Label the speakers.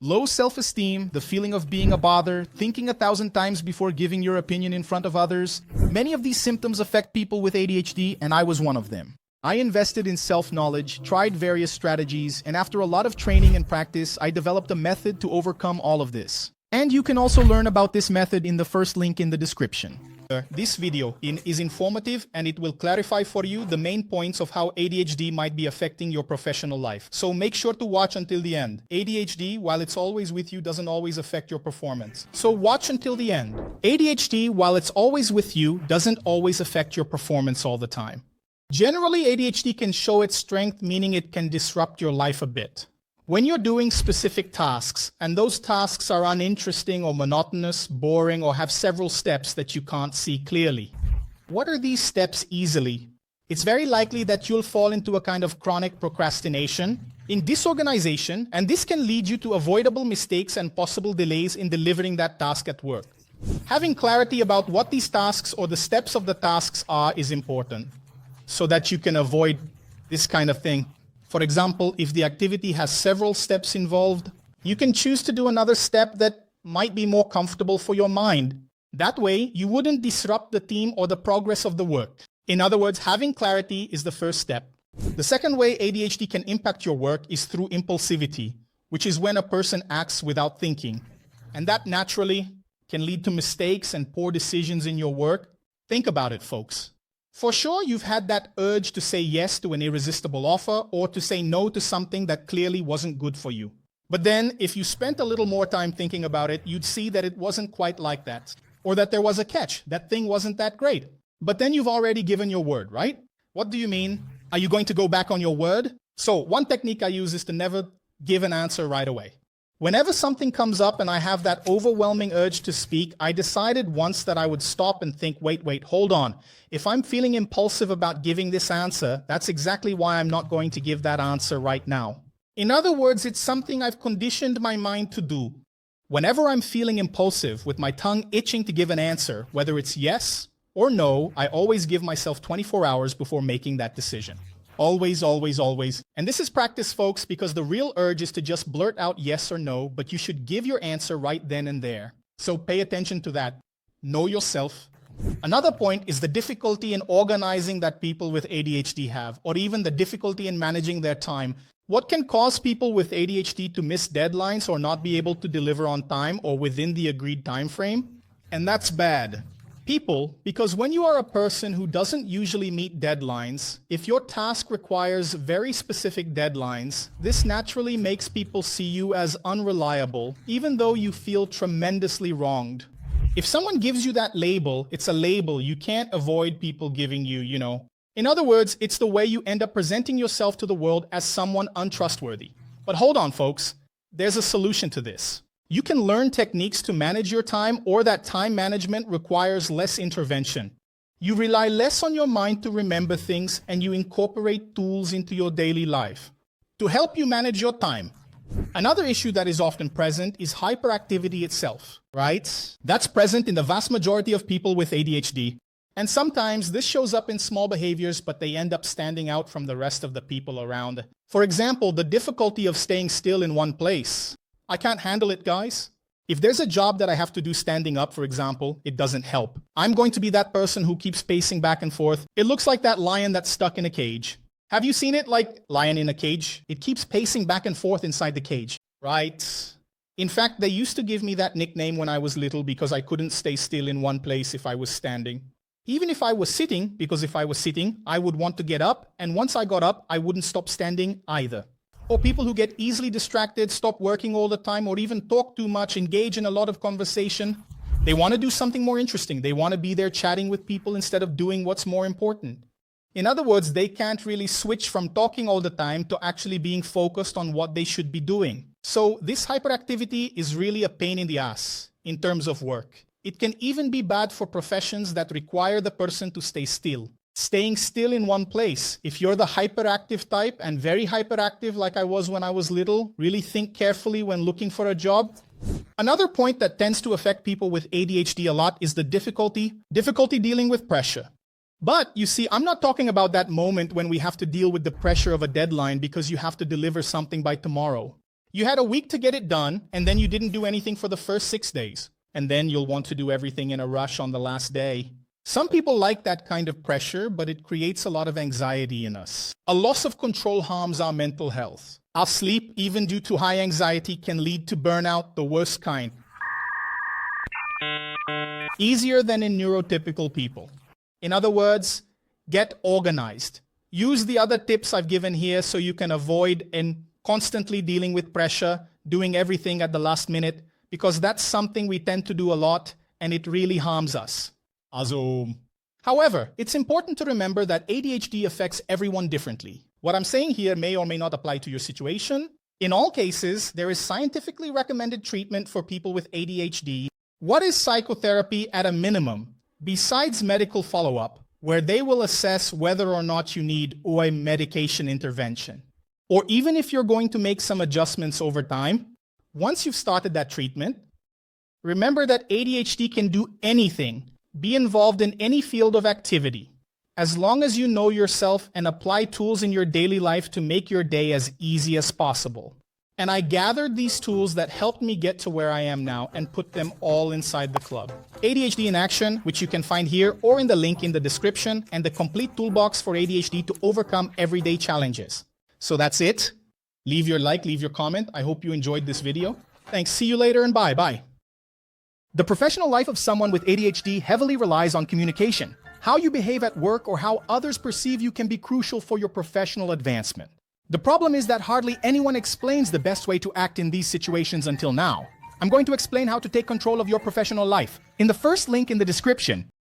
Speaker 1: Low self-esteem, the feeling of being a bother, thinking 1,000 times before giving your opinion in front of others. Many of these symptoms affect people with ADHD, and I was one of them. I invested in self-knowledge, tried various strategies, and after a lot of training and practice, I developed a method to overcome all of this. And you can also learn about this method in the first link in the description. This video is informative and it will clarify for you the main points of how ADHD might be affecting your professional life. So make sure to watch until the end. ADHD, while it's always with you, doesn't always affect your performance. So watch until the end. ADHD, while it's always with you, doesn't always affect your performance all the time. Generally, ADHD can show its strength, meaning it can disrupt your life a bit. When you're doing specific tasks, and those tasks are uninteresting or monotonous, boring, or have several steps that you can't see clearly. What are these steps easily? It's very likely that you'll fall into a kind of chronic procrastination, in disorganization, and this can lead you to avoidable mistakes and possible delays in delivering that task at work. Having clarity about what these tasks or the steps of the tasks are is important, so that you can avoid this kind of thing. For example, if the activity has several steps involved, you can choose to do another step that might be more comfortable for your mind. That way, you wouldn't disrupt the team or the progress of the work. In other words, having clarity is the first step. The second way ADHD can impact your work is through impulsivity, which is when a person acts without thinking. And that naturally can lead to mistakes and poor decisions in your work. Think about it, folks. For sure, you've had that urge to say yes to an irresistible offer or to say no to something that clearly wasn't good for you. But then, if you spent a little more time thinking about it, you'd see that it wasn't quite like that. Or that there was a catch. That thing wasn't that great. But then you've already given your word, right? What do you mean? Are you going to go back on your word? So, one technique I use is to never give an answer right away. Whenever something comes up and I have that overwhelming urge to speak, I decided once that I would stop and think, wait, hold on. If I'm feeling impulsive about giving this answer, that's exactly why I'm not going to give that answer right now. In other words, it's something I've conditioned my mind to do. Whenever I'm feeling impulsive, with my tongue itching to give an answer, whether it's yes or no, I always give myself 24 hours before making that decision. Always, always, always. And this is practice, folks, because the real urge is to just blurt out yes or no, but you should give your answer right then and there. So pay attention to that. Know yourself. Another point is the difficulty in organizing that people with ADHD have, or even the difficulty in managing their time. What can cause people with ADHD to miss deadlines or not be able to deliver on time or within the agreed time frame? And that's bad. People, because when you are a person who doesn't usually meet deadlines, if your task requires very specific deadlines, this naturally makes people see you as unreliable, even though you feel tremendously wronged. If someone gives you that label, it's a label you can't avoid people giving you, In other words, it's the way you end up presenting yourself to the world as someone untrustworthy. But hold on, folks. There's a solution to this. You can learn techniques to manage your time, or that time management requires less intervention. You rely less on your mind to remember things, and you incorporate tools into your daily life to help you manage your time. Another issue that is often present is hyperactivity itself, right? That's present in the vast majority of people with ADHD. And sometimes this shows up in small behaviors, but they end up standing out from the rest of the people around. For example, the difficulty of staying still in one place. I can't handle it, guys. If there's a job that I have to do standing up, for example, it doesn't help. I'm going to be that person who keeps pacing back and forth. It looks like that lion that's stuck in a cage. Have you seen it, like lion in a cage? It keeps pacing back and forth inside the cage, right? In fact, they used to give me that nickname when I was little because I couldn't stay still in one place if I was standing. Even if I was sitting, because if I was sitting, I would want to get up, and once I got up, I wouldn't stop standing either. Or people who get easily distracted, stop working all the time, or even talk too much, engage in a lot of conversation. They want to do something more interesting. They want to be there chatting with people instead of doing what's more important. In other words, they can't really switch from talking all the time to actually being focused on what they should be doing. So this hyperactivity is really a pain in the ass in terms of work. It can even be bad for professions that require the person to stay still. Staying still in one place. If you're the hyperactive type and very hyperactive like I was when I was little, really think carefully when looking for a job. Another point that tends to affect people with ADHD a lot is the difficulty dealing with pressure. But you see, I'm not talking about that moment when we have to deal with the pressure of a deadline because you have to deliver something by tomorrow. You had a week to get it done, and then you didn't do anything for the first 6 days. And then you'll want to do everything in a rush on the last day. Some people like that kind of pressure, but it creates a lot of anxiety in us. A loss of control harms our mental health. Our sleep, even due to high anxiety, can lead to burnout, the worst kind. Easier than in neurotypical people. In other words, get organized. Use the other tips I've given here so you can avoid and constantly dealing with pressure, doing everything at the last minute, because that's something we tend to do a lot and it really harms us. However, it's important to remember that ADHD affects everyone differently. What I'm saying here may or may not apply to your situation. In all cases, there is scientifically recommended treatment for people with ADHD. What is psychotherapy at a minimum, besides medical follow-up, where they will assess whether or not you need a medication intervention? Or even if you're going to make some adjustments over time, once you've started that treatment, remember that ADHD can do anything, be involved in any field of activity, as long as you know yourself and apply tools in your daily life to make your day as easy as possible. And I gathered these tools that helped me get to where I am now and put them all inside the club. ADHD in Action, which you can find here or in the link in the description, and the complete toolbox for ADHD to overcome everyday challenges. So that's it. Leave your like, leave your comment. I hope you enjoyed this video. Thanks. See you later and bye. The professional life of someone with ADHD heavily relies on communication. How you behave at work or how others perceive you can be crucial for your professional advancement. The problem is that hardly anyone explains the best way to act in these situations until now. I'm going to explain how to take control of your professional life. In the first link in the description,